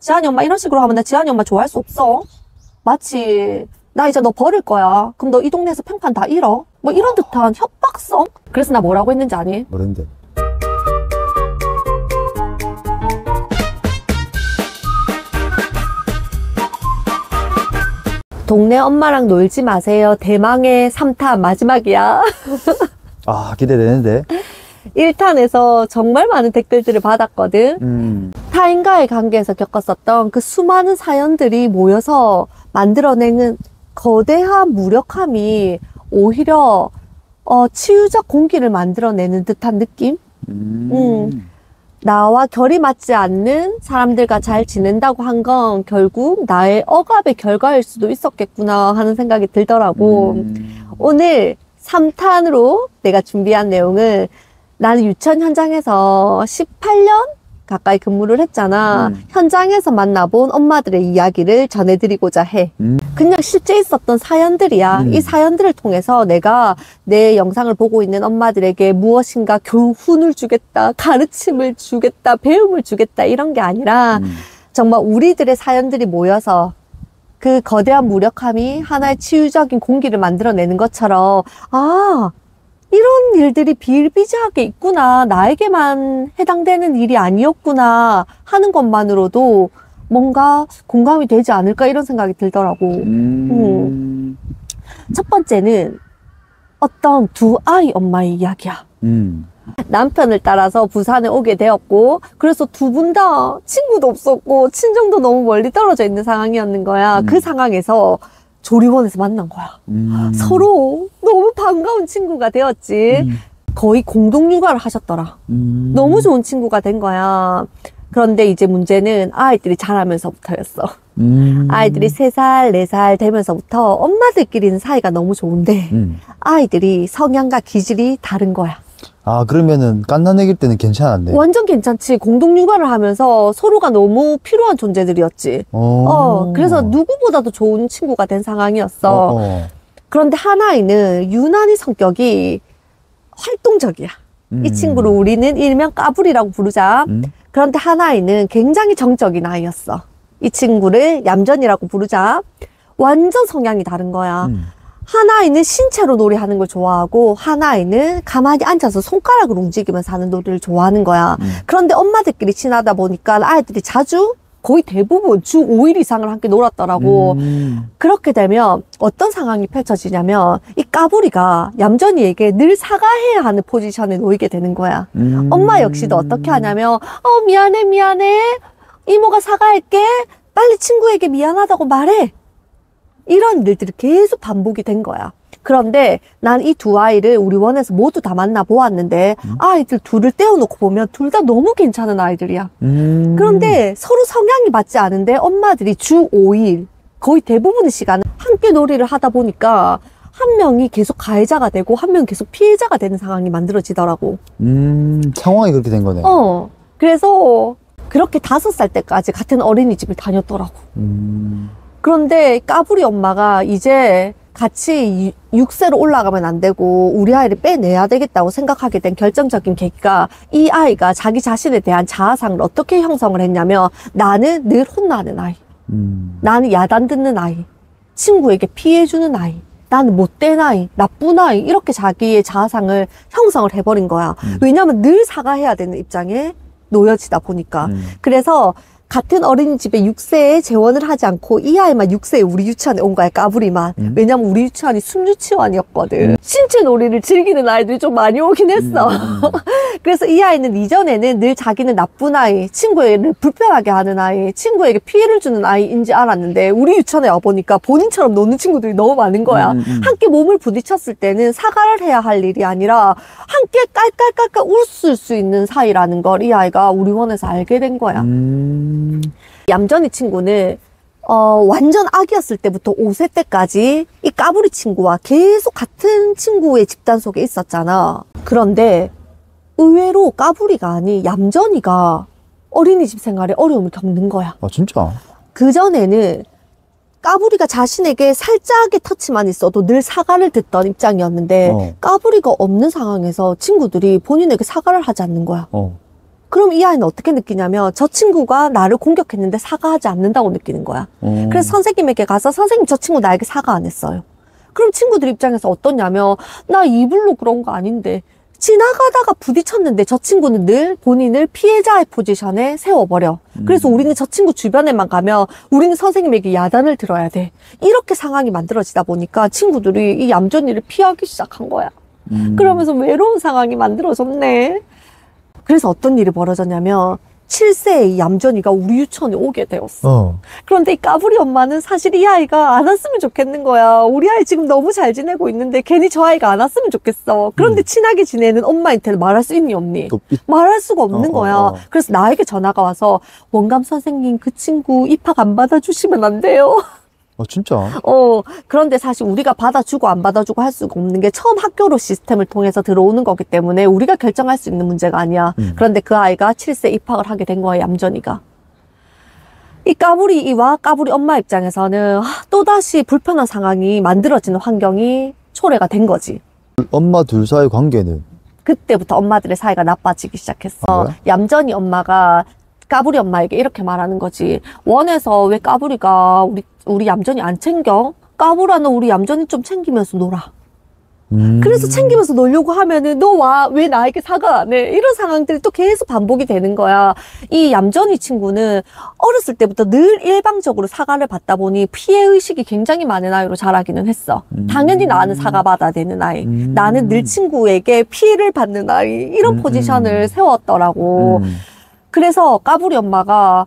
지한이 엄마 이런 식으로 하면 나 지한이 엄마 좋아할 수 없어. 마치 나 이제 너 버릴 거야. 그럼 너 이 동네에서 평판 다 잃어. 뭐 이런 듯한 협박성? 그래서 나 뭐라고 했는지 아니? 뭐랬는데? 동네 엄마랑 놀지 마세요. 대망의 3탄 마지막이야. 아, 기대되는데? 1탄에서 정말 많은 댓글들을 받았거든. 타인과의 관계에서 겪었었던 그 수많은 사연들이 모여서 만들어내는 거대한 무력함이 오히려 치유적 공기를 만들어내는 듯한 느낌? 나와 결이 맞지 않는 사람들과 잘 지낸다고 한 건 결국 나의 억압의 결과일 수도 있었겠구나 하는 생각이 들더라고. 오늘 3탄으로 내가 준비한 내용은 나는 유치원 현장에서 18년 가까이 근무를 했잖아. 현장에서 만나본 엄마들의 이야기를 전해드리고자 해. 그냥 실제 있었던 사연들이야. 이 사연들을 통해서 내가 내 영상을 보고 있는 엄마들에게 무엇인가 교훈을 주겠다, 가르침을 주겠다, 배움을 주겠다 이런 게 아니라 정말 우리들의 사연들이 모여서 그 거대한 무력함이 하나의 치유적인 공기를 만들어내는 것처럼 아, 이런 일들이 비일비재하게 있구나. 나에게만 해당되는 일이 아니었구나 하는 것만으로도 뭔가 공감이 되지 않을까 이런 생각이 들더라고. 첫 번째는 어떤 두 아이 엄마의 이야기야. 남편을 따라서 부산에 오게 되었고 그래서 두 분 다 친구도 없었고 친정도 너무 멀리 떨어져 있는 상황이었는 거야. 그 상황에서 조리원에서 만난 거야. 서로 너무 반가운 친구가 되었지. 거의 공동 육아를 하셨더라. 너무 좋은 친구가 된 거야. 그런데 이제 문제는 아이들이 자라면서부터였어. 아이들이 3살, 4살 되면서부터 엄마들끼리는 사이가 너무 좋은데 아이들이 성향과 기질이 다른 거야. 아, 그러면은 깐난애기일 때는 괜찮았네. 완전 괜찮지. 공동 육아를 하면서 서로가 너무 필요한 존재들이었지. 그래서 누구보다도 좋은 친구가 된 상황이었어. 그런데 한 아이는 유난히 성격이 활동적이야. 이 친구를 우리는 일명 까불이라고 부르자. 그런데 한 아이는 굉장히 정적인 아이였어. 이 친구를 얌전이라고 부르자. 완전 성향이 다른 거야. 한 아이는 신체로 놀이하는 걸 좋아하고 한 아이는 가만히 앉아서 손가락을 움직이면서 하는 놀이를 좋아하는 거야. 그런데 엄마들끼리 친하다 보니까 아이들이 자주 거의 대부분 주 5일 이상을 함께 놀았더라고. 그렇게 되면 어떤 상황이 펼쳐지냐면 이 까불이가 얌전이에게 늘 사과해야 하는 포지션에 놓이게 되는 거야. 엄마 역시도 어떻게 하냐면 미안해 이모가 사과할게 빨리 친구에게 미안하다고 말해 이런 일들이 계속 반복이 된 거야. 그런데 난 이 두 아이를 우리 원에서 모두 다 만나보았는데 아이들 둘을 떼어놓고 보면 둘 다 너무 괜찮은 아이들이야. 그런데 서로 성향이 맞지 않은데 엄마들이 주 5일 거의 대부분의 시간을 함께 놀이를 하다 보니까 한 명이 계속 가해자가 되고 한 명이 계속 피해자가 되는 상황이 만들어지더라고. 상황이 그렇게 된 거네. 그래서 그렇게 5살 때까지 같은 어린이집을 다녔더라고. 그런데 까불이 엄마가 이제 같이 6세로 올라가면 안 되고 우리 아이를 빼내야 되겠다고 생각하게 된 결정적인 계기가 이 아이가 자기 자신에 대한 자아상을 어떻게 형성을 했냐면 나는 늘 혼나는 아이, 나는 야단 듣는 아이, 친구에게 피해주는 아이, 나는 못된 아이, 나쁜 아이 이렇게 자기의 자아상을 형성을 해버린 거야. 왜냐하면 늘 사과해야 되는 입장에 놓여지다 보니까. 그래서 같은 어린이집에 6세에 재원을 하지 않고 이 아이만 6세에 우리 유치원에 온 거야, 까불이만. 왜냐면 우리 유치원이 순유치원이었거든. 신체 놀이를 즐기는 아이들이 좀 많이 오긴 했어. 그래서 이 아이는 이전에는 늘 자기는 나쁜 아이, 친구를 불편하게 하는 아이, 친구에게 피해를 주는 아이인지 알았는데 우리 유치원에 와보니까 본인처럼 노는 친구들이 너무 많은 거야. 함께 몸을 부딪혔을 때는 사과를 해야 할 일이 아니라 함께 깔깔깔깔 웃을 수 있는 사이라는 걸 이 아이가 우리 원에서 알게 된 거야. 얌전이 친구는 완전 아기였을 때부터 5세 때까지 이 까불이 친구와 계속 같은 친구의 집단 속에 있었잖아. 그런데 의외로 까불이가 아닌 얌전이가 어린이집 생활에 어려움을 겪는 거야. 아, 진짜? 그전에는 까불이가 자신에게 살짝의 터치만 있어도 늘 사과를 듣던 입장이었는데 까불이가 없는 상황에서 친구들이 본인에게 사과를 하지 않는 거야. 그럼 이 아이는 어떻게 느끼냐면 저 친구가 나를 공격했는데 사과하지 않는다고 느끼는 거야. 그래서 선생님에게 가서 선생님 저 친구 나에게 사과 안 했어요. 그럼 친구들 입장에서 어떠냐면 나 입으로 그런 거 아닌데 지나가다가 부딪혔는데 저 친구는 늘 본인을 피해자의 포지션에 세워버려. 그래서 우리는 저 친구 주변에만 가면 우리는 선생님에게 야단을 들어야 돼. 이렇게 상황이 만들어지다 보니까 친구들이 이 얌전이를 피하기 시작한 거야. 그러면서 외로운 상황이 만들어졌네. 그래서 어떤 일이 벌어졌냐면 7세의 이 얌전이가 우리 유치원에 오게 되었어. 그런데 이 까불이 엄마는 사실 이 아이가 안 왔으면 좋겠는 거야. 우리 아이 지금 너무 잘 지내고 있는데 괜히 저 아이가 안 왔으면 좋겠어. 그런데 친하게 지내는 엄마한테는 말할 수 있니 없니? 말할 수가 없는 거야. 그래서 나에게 전화가 와서 원감 선생님 그 친구 입학 안 받아주시면 안 돼요. 진짜? 그런데 사실 우리가 받아주고 안 받아주고 할 수가 없는 게 처음 학교로 시스템을 통해서 들어오는 거기 때문에 우리가 결정할 수 있는 문제가 아니야. 그런데 그 아이가 7세 입학을 하게 된 거야, 얌전이가. 이 까불이와 까불이 엄마 입장에서는 또다시 불편한 상황이 만들어지는 환경이 초래가 된 거지. 엄마 둘 사이 관계는? 그때부터 엄마들의 사이가 나빠지기 시작했어. 얌전이 엄마가 까불이 엄마에게 이렇게 말하는 거지. 원에서 왜 까불이가 우리 얌전이 안 챙겨? 까불아는 우리 얌전이 좀 챙기면서 놀아. 그래서 챙기면서 놀려고 하면은 너 왜 나에게 사과 안 해? 이런 상황들이 또 계속 반복이 되는 거야. 이 얌전이 친구는 어렸을 때부터 늘 일방적으로 사과를 받다 보니 피해의식이 굉장히 많은 아이로 자라기는 했어. 당연히 나는 사과받아야 되는 아이. 나는 늘 친구에게 피해를 받는 아이. 이런 포지션을 세웠더라고. 그래서 까불이 엄마가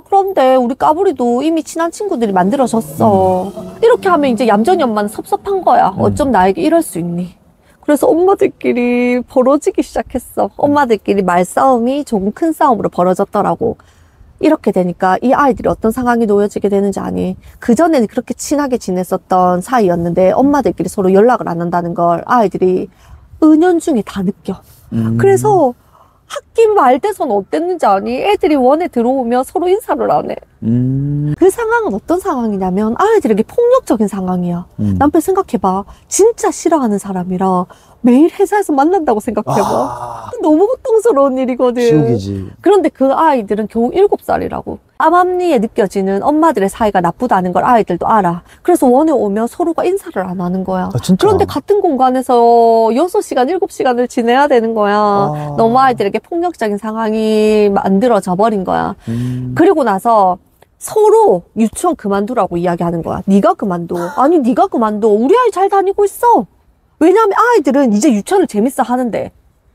그런데 우리 까불이도 이미 친한 친구들이 만들어졌어. 이렇게 하면 이제 얌전히 엄마는 섭섭한 거야. 어쩜 나에게 이럴 수 있니? 그래서 엄마들끼리 벌어지기 시작했어. 엄마들끼리 말싸움이 조금 큰 싸움으로 벌어졌더라고. 이렇게 되니까 이 아이들이 어떤 상황이 놓여지게 되는지 아니? 그전에는 그렇게 친하게 지냈었던 사이였는데 엄마들끼리 서로 연락을 안 한다는 걸 아이들이 은연중에 다 느껴. 그래서 학기 말 돼서는 어땠는지 아니? 애들이 원에 들어오면 서로 인사를 안 해. 그 상황은 어떤 상황이냐면 아이들에게 폭력적인 상황이야. 남편 생각해봐. 진짜 싫어하는 사람이랑 매일 회사에서 만난다고 생각해봐. 너무 고통스러운 일이거든. 지옥이지. 그런데 그 아이들은 겨우 7살이라고. 암암리에 느껴지는 엄마들의 사이가 나쁘다는 걸 아이들도 알아. 그래서 원에 오면 서로가 인사를 안 하는 거야. 진짜? 그런데 같은 공간에서 6시간, 7시간을 지내야 되는 거야. 너무 아이들에게 폭력적인 상황이 만들어져 버린 거야. 그리고 나서 서로 유치원 그만두라고 이야기하는 거야. 네가 그만둬. 아니 네가 그만둬. 우리 아이 잘 다니고 있어. 왜냐하면 아이들은 이제 유치원을 재밌어 하는데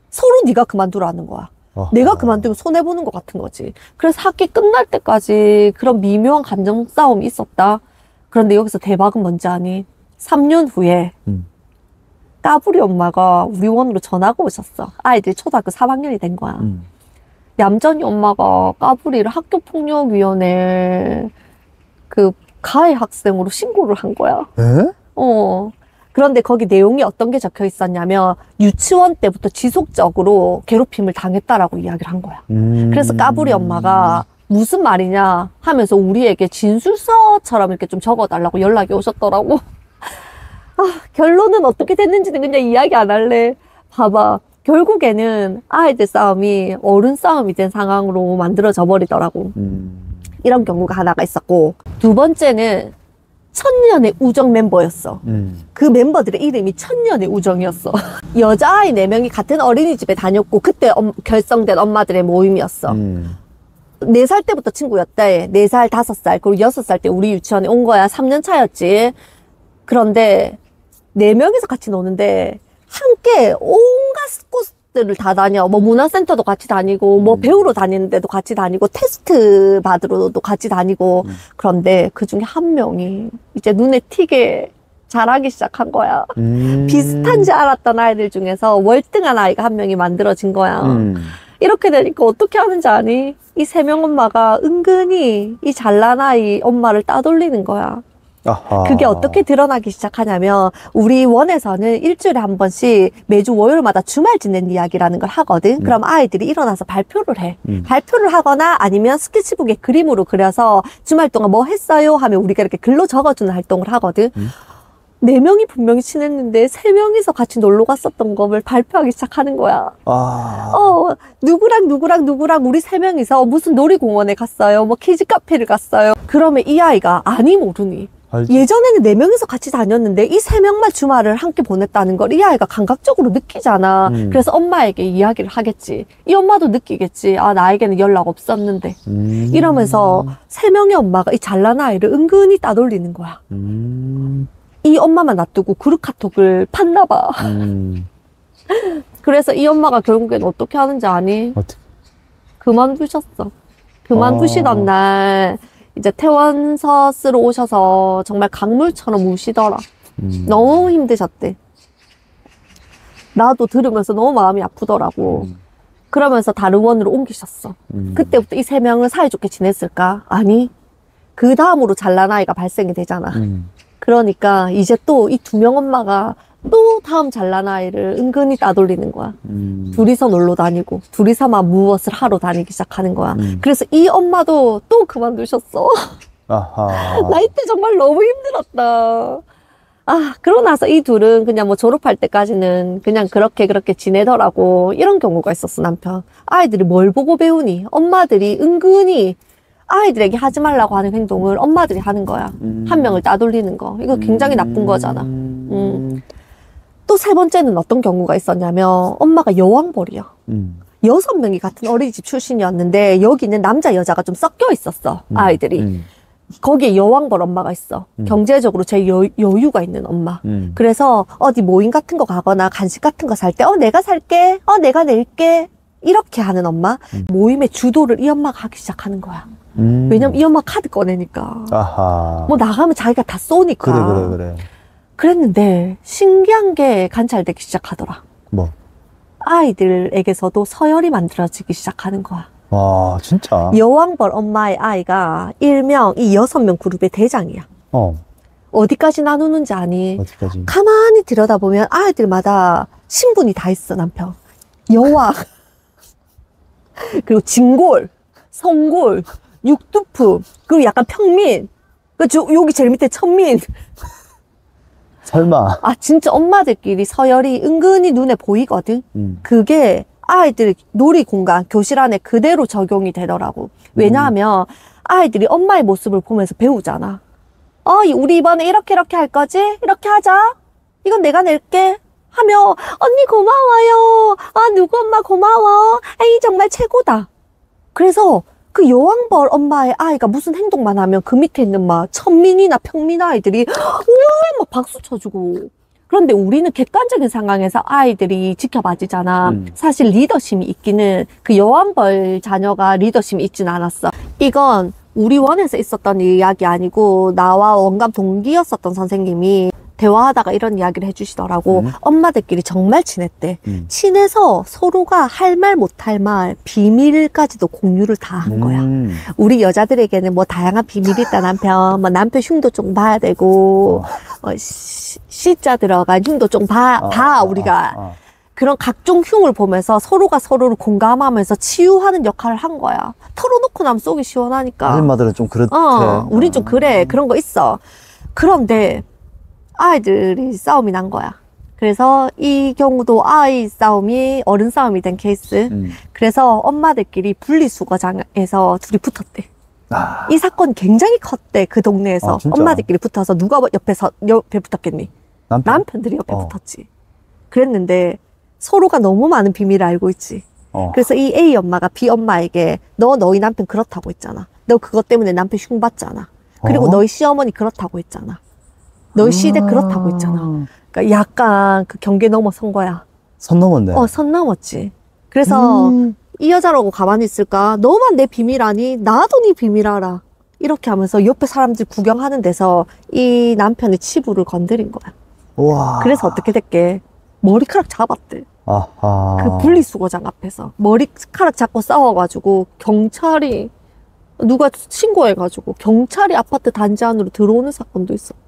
서로 네가 그만두라는 거야. 내가 그만두면 손해보는 것 같은 거지. 그래서 학기 끝날 때까지 그런 미묘한 감정 싸움이 있었다. 그런데 여기서 대박은 뭔지 아니? 3년 후에 까불이 엄마가 우리 원으로 전화가 오셨어. 아이들이 초등학교 3학년이 된 거야. 얌전히 엄마가 까불이를 학교폭력위원회에 그 가해 학생으로 신고를 한 거야. 에? 그런데 거기 내용이 어떤 게 적혀 있었냐면 유치원 때부터 지속적으로 괴롭힘을 당했다라고 이야기를 한 거야. 그래서 까불이 엄마가 무슨 말이냐 하면서 우리에게 진술서처럼 이렇게 좀 적어달라고 연락이 오셨더라고. 결론은 어떻게 됐는지는 그냥 이야기 안 할래. 봐봐. 결국에는 아이들 싸움이 어른 싸움이 된 상황으로 만들어져 버리더라고. 이런 경우가 하나가 있었고, 두 번째는 천년의 우정 멤버였어. 그 멤버들의 이름이 천년의 우정이었어. 여자아이 4명이 같은 어린이집에 다녔고 그때 결성된 엄마들의 모임이었어. 4살 때부터 친구였대. 4살, 5살, 그리고 6살 때 우리 유치원에 온 거야. 3년 차였지. 그런데 4명이서 같이 노는데 함께 온갖 곳들을 다 다녀. 뭐 문화센터도 같이 다니고, 뭐 배우러 다니는데도 같이 다니고, 테스트 받으러도 같이 다니고. 그런데 그 중에 한 명이 이제 눈에 튀게 잘하기 시작한 거야. 비슷한지 알았던 아이들 중에서 월등한 아이가 한 명이 만들어진 거야. 이렇게 되니까 어떻게 하는지 아니? 이 3명 엄마가 은근히 이 잘난 아이 엄마를 따돌리는 거야. 그게 어떻게 드러나기 시작하냐면 우리 원에서는 일주일에 한 번씩 매주 월요일마다 주말 지낸 이야기라는 걸 하거든. 그럼 아이들이 일어나서 발표를 해. 발표를 하거나 아니면 스케치북에 그림으로 그려서 주말 동안 뭐 했어요 하면 우리가 이렇게 글로 적어주는 활동을 하거든. 4명이 분명히 친했는데 3명이서 같이 놀러 갔었던 거를 발표하기 시작하는 거야. 아, 누구랑 우리 3명이서 무슨 놀이공원에 갔어요. 뭐 키즈 카페를 갔어요. 그러면 이 아이가 아니 모르니. 알지. 예전에는 4명이서 같이 다녔는데 이 3명만 주말을 함께 보냈다는 걸 이 아이가 감각적으로 느끼잖아. 그래서 엄마에게 이야기를 하겠지. 이 엄마도 느끼겠지. 아, 나에게는 연락 없었는데. 이러면서 3명의 엄마가 이 잘난 아이를 은근히 따돌리는 거야. 이 엄마만 놔두고 그룹 카톡을 팠나 봐. 그래서 이 엄마가 결국엔 어떻게 하는지 아니? 어떻게? 그만두셨어. 그만두시던 날 이제 퇴원서 쓰러 오셔서 정말 강물처럼 우시더라. 너무 힘드셨대. 나도 들으면서 너무 마음이 아프더라고. 그러면서 다른 원으로 옮기셨어. 그때부터 이 3명은 사이좋게 지냈을까? 아니. 그 다음으로 잘난 아이가 발생이 되잖아. 그러니까 이제 또 이 2명 엄마가 또 다음 잘난 아이를 은근히 따돌리는 거야. 둘이서 놀러 다니고 둘이서만 무엇을 하러 다니기 시작하는 거야. 그래서 이 엄마도 또 그만두셨어. 아하. 나 이때 정말 너무 힘들었다. 아, 그러고 나서 이 둘은 그냥 뭐 졸업할 때까지는 그냥 그렇게 지내더라고. 이런 경우가 있었어, 남편. 아이들이 뭘 보고 배우니? 엄마들이 은근히 아이들에게 하지 말라고 하는 행동을 엄마들이 하는 거야. 한 명을 따돌리는 거. 이거 굉장히 나쁜 거잖아. 또 3번째는 어떤 경우가 있었냐면 엄마가 여왕벌이야. 6명이 같은 어린이집 출신이었는데 여기는 남자 여자가 좀 섞여 있었어. 아이들이. 거기에 여왕벌 엄마가 있어. 경제적으로 제일 여유가 있는 엄마. 그래서 어디 모임 같은 거 가거나 간식 같은 거 살 때 내가 살게. 내가 낼게. 이렇게 하는 엄마. 모임의 주도를 이 엄마가 하기 시작하는 거야. 왜냐면 이 엄마 카드 꺼내니까. 아하. 뭐 나가면 자기가 다 쏘니까. 그래. 그랬는데 신기한 게 관찰되기 시작하더라. 뭐? 아이들에게서도 서열이 만들어지기 시작하는 거야. 와, 진짜? 여왕벌 엄마의 아이가 일명 이 6명 그룹의 대장이야. 어디까지 나누는지 아니? 어디까지? 가만히 들여다보면 아이들마다 신분이 다 있어, 남편. 여왕, 그리고 진골, 성골, 육두프, 그리고 약간 평민, 여기 제일 밑에 천민. 설마. 아, 진짜 엄마들끼리 서열이 은근히 눈에 보이거든? 그게 아이들 놀이 공간, 교실 안에 그대로 적용이 되더라고. 왜냐하면 아이들이 엄마의 모습을 보면서 배우잖아. 우리 이번에 이렇게 할 거지? 이렇게 하자. 이건 내가 낼게. 하며, 언니 고마워요. 누구 엄마 고마워. 에이, 정말 최고다. 그래서 그 여왕벌 엄마의 아이가 무슨 행동만 하면 그 밑에 있는 막 천민이나 평민 아이들이 우와 막 박수 쳐주고. 그런데 우리는 객관적인 상황에서 아이들이 지켜봐지잖아. 사실 리더십이 있기는 그 여왕벌 자녀가 리더십이 있진 않았어. 이건 우리 원에서 있었던 이야기 아니고 나와 원감 동기였었던 선생님이 대화하다가 이런 이야기를 해주시더라고. 엄마들끼리 정말 친했대. 친해서 서로가 할 말 못할 말 비밀까지도 공유를 다 한 거야. 우리 여자들에게는 뭐 다양한 비밀이 있다. 남편 흉도 좀 봐야 되고 C자 들어간 흉도 좀 봐 우리가. 그런 각종 흉을 보면서 서로가 서로를 공감하면서 치유하는 역할을 한 거야. 털어놓고 나면 속이 시원하니까. 아줌마들은 좀 그렇대. 우린 좀 그래. 그런 거 있어. 그런데 아이들이 싸움이 난 거야. 그래서 이 경우도 아이 싸움이 어른 싸움이 된 케이스. 그래서 엄마들끼리 분리수거장에서 둘이 붙었대. 이 사건 굉장히 컸대. 그 동네에서. 엄마들끼리 붙어서 누가 옆에 붙었겠니? 남편들이 옆에 붙었지. 그랬는데 서로가 너무 많은 비밀을 알고 있지. 그래서 이 A 엄마가 B 엄마에게 너희 남편 그렇다고 했잖아. 너 그것 때문에 남편 흉 봤잖아. 그리고 너희 시어머니 그렇다고 했잖아. 너희 시댁 그렇다고 했잖아. 그러니까 약간 그 경계 넘어선 거야. 선 넘었네. 선 넘었지. 그래서 이 여자라고 가만히 있을까? 너만 내 비밀 아니? 나도 네 비밀 알아. 이렇게 하면서 옆에 사람들 구경하는 데서 이 남편의 치부를 건드린 거야. 우와. 그래서 어떻게 됐게? 머리카락 잡았대. 아하. 그 분리수거장 앞에서 머리카락 잡고 싸워가지고 경찰이 누가 신고해가지고 경찰이 아파트 단지 안으로 들어오는 사건도 있었대.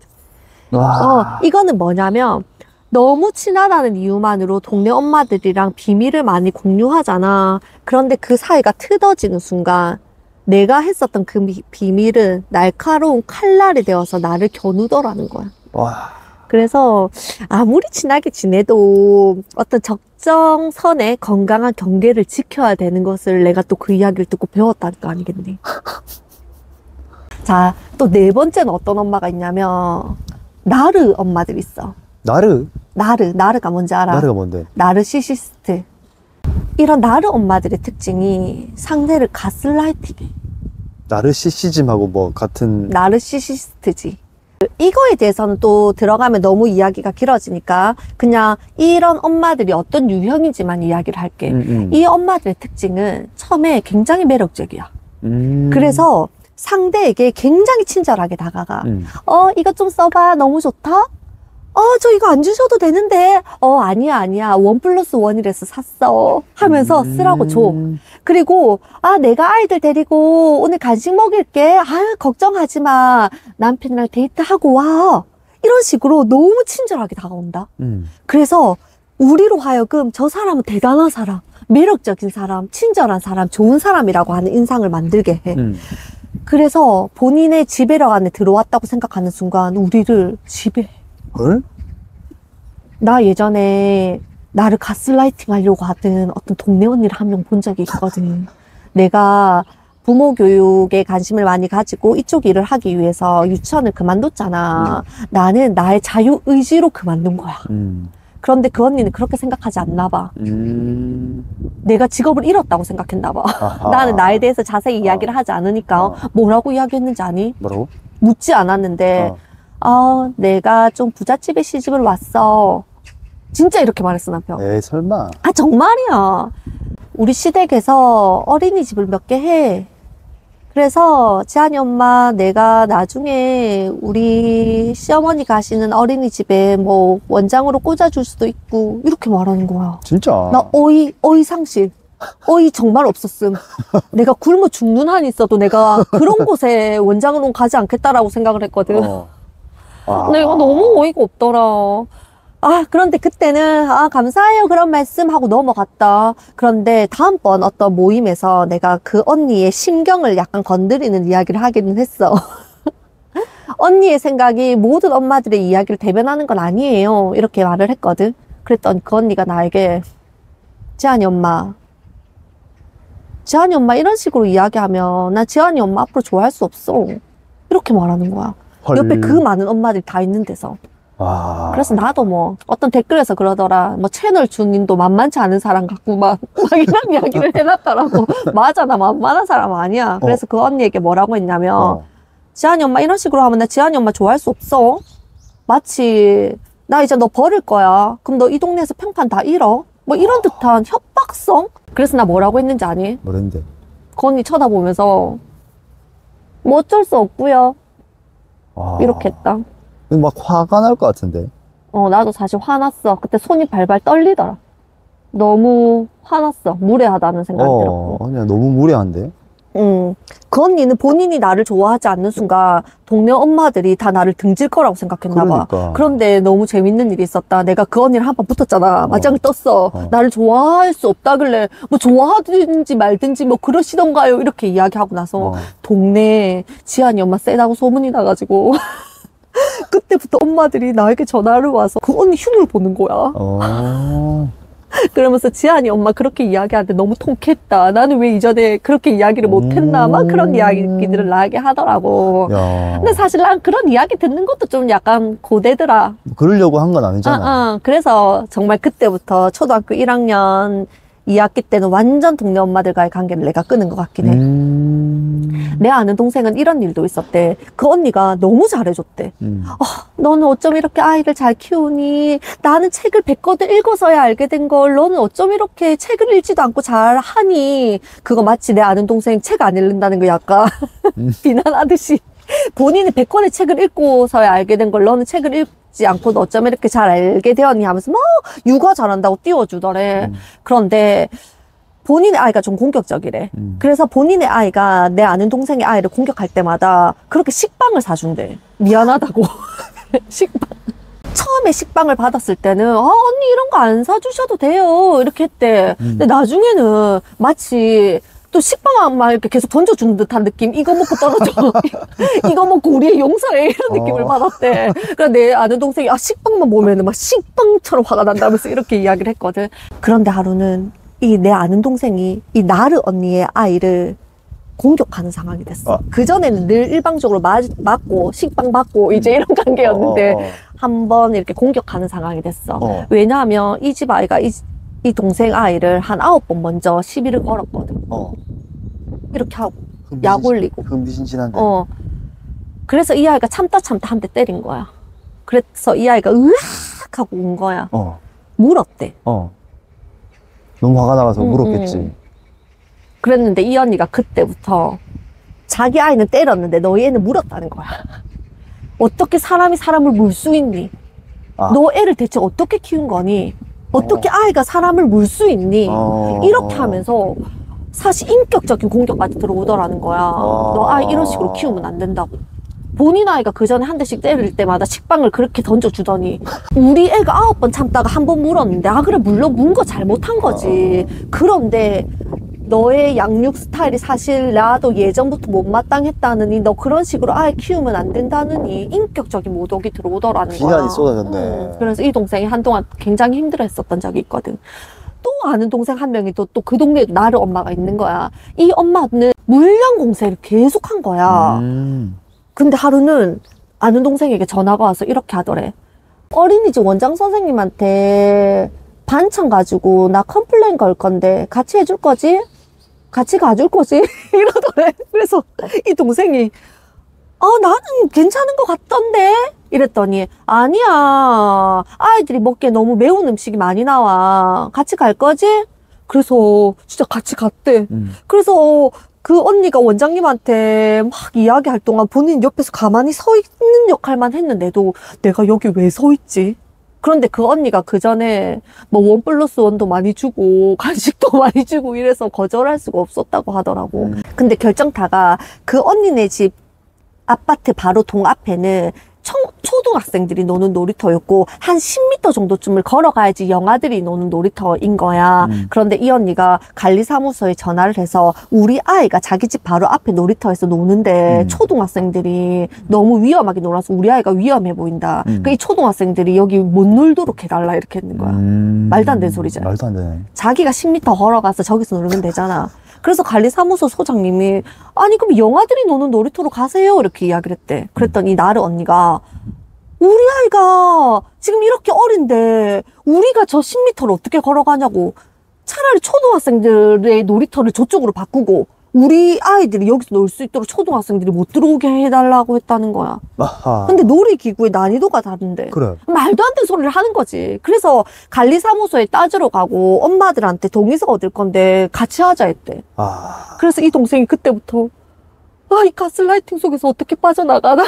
이거는 뭐냐면 너무 친하다는 이유만으로 동네 엄마들이랑 비밀을 많이 공유하잖아. 그런데 그 사이가 트어지는 순간 내가 했었던 그 비밀은 날카로운 칼날이 되어서 나를 겨누더라는 거야. 와. 그래서 아무리 친하게 지내도 어떤 적정선의 건강한 경계를 지켜야 되는 것을 내가 또 그 이야기를 듣고 배웠다는 거 아니겠니? 자, 또 네 번째는 어떤 엄마가 있냐면 나르 엄마들 있어. 나르가 뭔지 알아? 나르가 뭔데? 나르시시스트. 이런 나르 엄마들의 특징이 상대를 가스라이팅해. 나르시시즘하고 뭐 같은. 나르시시스트지. 이거에 대해서는 또 들어가면 너무 이야기가 길어지니까 그냥 이런 엄마들이 어떤 유형인지만 이야기를 할게. 이 엄마들의 특징은 처음에 굉장히 매력적이야. 그래서 상대에게 굉장히 친절하게 다가가. 이것 좀 써봐. 너무 좋다? 저 이거 안 주셔도 되는데. 아니야. 1+1이라서 샀어. 하면서 쓰라고 줘. 그리고, 내가 아이들 데리고 오늘 간식 먹일게. 걱정하지 마. 남편이랑 데이트하고 와. 이런 식으로 너무 친절하게 다가온다. 그래서 우리로 하여금 저 사람은 대단한 사람, 매력적인 사람, 친절한 사람, 좋은 사람이라고 하는 인상을 만들게 해. 그래서 본인의 지배력 안에 들어왔다고 생각하는 순간 우리를 지배해. 헐? 나 예전에 나를 가스라이팅 하려고 하던 어떤 동네 언니를 한 명 본 적이 있거든. 내가 부모 교육에 관심을 많이 가지고 이쪽 일을 하기 위해서 유치원을 그만뒀잖아. 나는 나의 자유의지로 그만둔 거야. 그런데 그 언니는 그렇게 생각하지 않나 봐. 내가 직업을 잃었다고 생각했나 봐. 나는 나에 대해서 자세히 이야기를 하지 않으니까 뭐라고 이야기했는지 아니? 뭐라고? 묻지 않았는데 내가 좀 부잣집에 시집을 왔어. 진짜 이렇게 말했어, 남편. 에이, 설마. 정말이야. 우리 시댁에서 어린이집을 몇 개 해. 그래서 지한이 엄마, 내가 나중에 우리 시어머니 가시는 어린이집에 뭐 원장으로 꽂아줄 수도 있고 이렇게 말하는 거야. 진짜? 나 어이 상실. 어이 정말 없었음. 내가 굶어 죽는 한이 있어도 내가 그런 곳에 원장으로는 가지 않겠다라고 생각을 했거든. 내가 너무 어이가 없더라. 그런데 그때는 감사해요 그런 말씀하고 넘어갔다. 그런데 다음번 어떤 모임에서 내가 그 언니의 심경을 약간 건드리는 이야기를 하기는 했어. 언니의 생각이 모든 엄마들의 이야기를 대변하는 건 아니에요. 이렇게 말을 했거든. 그랬더니 그 언니가 나에게 지한이 엄마 이런 식으로 이야기하면 나 지한이 엄마 앞으로 좋아할 수 없어. 이렇게 말하는 거야. 헐. 옆에 그 많은 엄마들이 다 있는 데서. 그래서 나도 뭐 어떤 댓글에서 그러더라. 뭐 채널 주님도 만만치 않은 사람 같고 막 이런 이야기를 해놨더라고. 맞아, 나 만만한 사람 아니야. 그래서 그 언니에게 뭐라고 했냐면 지한이 엄마 이런 식으로 하면 나 지한이 엄마 좋아할 수 없어. 마치 나 이제 너 버릴 거야. 그럼 너 이 동네에서 평판 다 잃어. 뭐 이런 듯한 협박성? 그래서 나 뭐라고 했는지 아니? 뭐랬는데? 그 언니 쳐다보면서 뭐 어쩔 수 없고요. 이렇게 했다. 막 화가 날 것 같은데. 나도 사실 화났어. 그때 손이 발발 떨리더라. 너무 화났어. 무례하다는 생각이 들었고. 아니야, 너무 무례한데? 그 언니는 본인이 나를 좋아하지 않는 순간 동네 엄마들이 다 나를 등질 거라고 생각했나 봐. 그러니까. 그런데 너무 재밌는 일이 있었다. 내가 그 언니를 한 번 붙었잖아. 맞짱을 떴어. 나를 좋아할 수 없다길래 뭐 좋아하든지 말든지 뭐 그러시던가요. 이렇게 이야기하고 나서 동네에 지한이 엄마 세다고 소문이 나가지고 그때부터 엄마들이 나에게 전화를 와서 그 언니 흉을 보는 거야. 그러면서 지한이 엄마 그렇게 이야기하는데 너무 통쾌했다. 나는 왜 이전에 그렇게 이야기를 못했나. 막 그런 이야기들을 나에게 하더라고. 근데 사실 난 그런 이야기 듣는 것도 좀 약간 고되더라. 그러려고 한 건 아니잖아. 그래서 정말 그때부터 초등학교 1학년 2학기 때는 완전 동네 엄마들과의 관계를 내가 끄는 것 같긴 해. 내 아는 동생은 이런 일도 있었대. 그 언니가 너무 잘해줬대. 너는 어쩜 이렇게 아이를 잘 키우니? 나는 책을 100권을 읽어서야 알게 된 걸 너는 어쩜 이렇게 책을 읽지도 않고 잘하니? 그거 마치 내 아는 동생 책 안 읽는다는 거 약간 비난하듯이. 본인이 100권의 책을 읽고서야 알게 된 걸 너는 책을 읽지 않고도 어쩜 이렇게 잘 알게 되었니 하면서 막 육아 잘한다고 띄워주더래. 그런데 본인의 아이가 좀 공격적이래. 그래서 본인의 아이가 내 아는 동생의 아이를 공격할 때마다 그렇게 식빵을 사준대. 미안하다고. 식빵. 처음에 식빵을 받았을 때는 언니 이런 거 안 사주셔도 돼요 이렇게 했대. 근데 나중에는 마치 또 식빵만 이렇게 계속 던져주는 듯한 느낌. 이거 먹고 떨어져. 이거 먹고 우리의 용서해. 이런 느낌을 받았대. 그래서 내 아는 동생이 식빵만 보면은 막 식빵처럼 화가 난다면서 이렇게 이야기를 했거든. 그런데 하루는 이 내 아는 동생이 이 나르 언니의 아이를 공격하는 상황이 됐어. 그전에는 늘 일방적으로 맞고 식빵 받고 이제 이런 관계였는데 한번 이렇게 공격하는 상황이 됐어. 왜냐하면 이 집 아이가 이 동생 아이를 한 9번 먼저 시비를 걸었거든. 이렇게 하고 약 올리고. 흥미진진한데. 그래서 이 아이가 참다 한 대 때린 거야. 그래서 이 아이가 으악 하고 온 거야. 물었대. 너무 화가 나가서 물었겠지. 그랬는데 이 언니가 그때부터 자기 아이는 때렸는데 너희 애는 물었다는 거야. 어떻게 사람이 사람을 물 수 있니? 너 애를 대체 어떻게 키운 거니? 어떻게 아이가 사람을 물 수 있니? 이렇게 하면서 사실 인격적인 공격까지 들어오더라는 거야. 너 아이 이런 식으로 키우면 안 된다고. 본인 아이가 그 전에 한 대씩 때릴 때마다 식빵을 그렇게 던져주더니 우리 애가 9번 참다가 한 번 물었는데 그래 물론 문 거 잘못한 거지. 그런데 너의 양육 스타일이 사실 나도 예전부터 못마땅했다느니 너 그런 식으로 아이 키우면 안 된다느니 인격적인 모독이 들어오더라는 거야. 비난이 쏟아졌네. 그래서 이 동생이 한동안 굉장히 힘들어했었던 적이 있거든. 또 아는 동생 한 명이 또 그 동네에도 나를 엄마가 있는 거야. 이 엄마는 물량 공세를 계속 한 거야. 근데 하루는 아는 동생에게 전화가 와서 이렇게 하더래. 어린이집 원장 선생님한테 반찬 가지고 나 컴플레인 걸 건데 같이 해줄 거지? 같이 가줄 거지? 이러더래. 그래서 이 동생이 나는 괜찮은 것 같던데? 이랬더니 아니야. 아이들이 먹기에 너무 매운 음식이 많이 나와. 같이 갈 거지? 그래서 진짜 같이 갔대. 그래서 그 언니가 원장님한테 막 이야기할 동안 본인 옆에서 가만히 서 있는 역할만 했는데도 내가 여기 왜 서 있지? 그런데 그 언니가 그 전에 뭐 1+1도 많이 주고 간식도 많이 주고 이래서 거절할 수가 없었다고 하더라고. 근데 결정타가 그 언니네 집 아파트 바로 동 앞에는 초등학생들이 노는 놀이터였고 한 10m 정도쯤을 걸어가야지 영아들이 노는 놀이터인 거야. 그런데 이 언니가 관리사무소에 전화를 해서 우리 아이가 자기 집 바로 앞에 놀이터에서 노는데 초등학생들이 너무 위험하게 놀아서 우리 아이가 위험해 보인다. 그러니까 이 초등학생들이 여기 못 놀도록 해달라 이렇게 했는 거야. 말도 안 되는 소리잖아. 말도 안 되네. 자기가 10m 걸어가서 저기서 놀면 되잖아. 그래서 관리사무소 소장님이 아니 그럼 영아들이 노는 놀이터로 가세요 이렇게 이야기를 했대. 그랬더니 나르 언니가 우리 아이가 지금 이렇게 어린데 우리가 저 10m를 어떻게 걸어가냐고. 차라리 초등학생들의 놀이터를 저쪽으로 바꾸고 우리 아이들이 여기서 놀 수 있도록 초등학생들이 못 들어오게 해달라고 했다는 거야. 근데 놀이기구의 난이도가 다른데 그래. 말도 안 되는 소리를 하는 거지. 그래서 관리사무소에 따지러 가고 엄마들한테 동의서 얻을 건데 같이 하자 했대. 그래서 이 동생이 그때부터 이 가스라이팅 속에서 어떻게 빠져나가나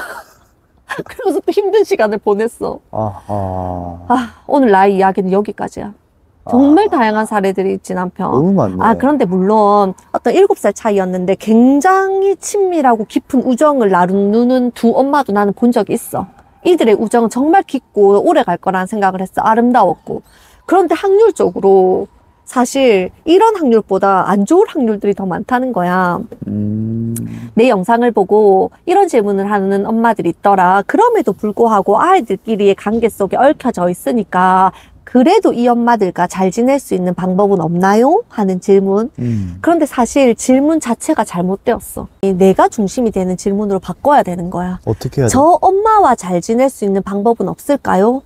그러면서 또 힘든 시간을 보냈어. 오늘 나의 이야기는 여기까지야. 정말 다양한 사례들이 있지 남편. 너무 많네. 그런데 물론 어떤 7살 차이였는데 굉장히 친밀하고 깊은 우정을 나누는 두 엄마도 나는 본 적이 있어. 이들의 우정은 정말 깊고 오래 갈 거라는 생각을 했어. 아름다웠고. 그런데 확률적으로 사실 이런 확률보다 안 좋을 확률들이 더 많다는 거야. 내 영상을 보고 이런 질문을 하는 엄마들이 있더라. 그럼에도 불구하고 아이들끼리의 관계 속에 얽혀져 있으니까 그래도 이 엄마들과 잘 지낼 수 있는 방법은 없나요? 하는 질문. 그런데 사실 질문 자체가 잘못되었어. 내가 중심이 되는 질문으로 바꿔야 되는 거야. 어떻게 해야 돼? 저 엄마와 잘 지낼 수 있는 방법은 없을까요?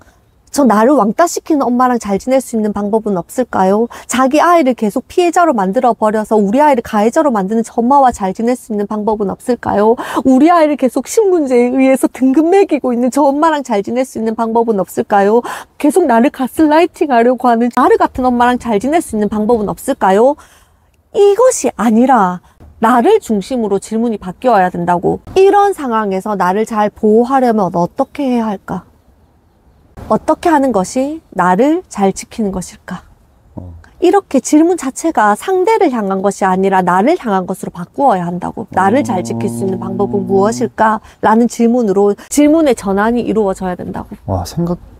저 나를 왕따시키는 엄마랑 잘 지낼 수 있는 방법은 없을까요? 자기 아이를 계속 피해자로 만들어버려서 우리 아이를 가해자로 만드는 저 엄마와 잘 지낼 수 있는 방법은 없을까요? 우리 아이를 계속 신문제에 의해서 등급 매기고 있는 저 엄마랑 잘 지낼 수 있는 방법은 없을까요? 계속 나를 가스라이팅 하려고 하는 나를 같은 엄마랑 잘 지낼 수 있는 방법은 없을까요? 이것이 아니라 나를 중심으로 질문이 바뀌어야 된다고. 이런 상황에서 나를 잘 보호하려면 어떻게 해야 할까? 어떻게 하는 것이 나를 잘 지키는 것일까? 이렇게 질문 자체가 상대를 향한 것이 아니라 나를 향한 것으로 바꾸어야 한다고. 나를 잘 지킬 수 있는 방법은 무엇일까? 라는 질문으로 질문의 전환이 이루어져야 된다고. 와,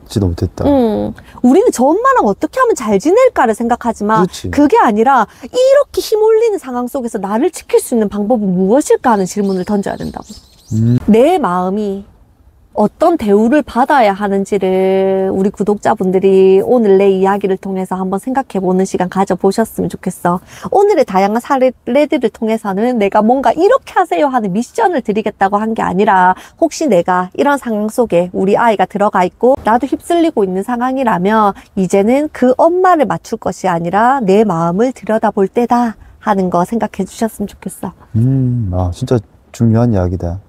생각지도 못했다. 우리는 저 엄마랑 어떻게 하면 잘 지낼까를 생각하지만 그렇지. 그게 아니라 이렇게 힘 올리는 상황 속에서 나를 지킬 수 있는 방법은 무엇일까 하는 질문을 던져야 된다고. 내 마음이 어떤 대우를 받아야 하는지를 우리 구독자분들이 오늘 내 이야기를 통해서 한번 생각해보는 시간 가져보셨으면 좋겠어. 오늘의 다양한 사례들을 통해서는 내가 뭔가 이렇게 하세요 하는 미션을 드리겠다고 한 게 아니라 혹시 내가 이런 상황 속에 우리 아이가 들어가 있고 나도 휩쓸리고 있는 상황이라면 이제는 그 엄마를 맞출 것이 아니라 내 마음을 들여다볼 때다 하는 거 생각해 주셨으면 좋겠어. 아, 진짜 중요한 이야기다.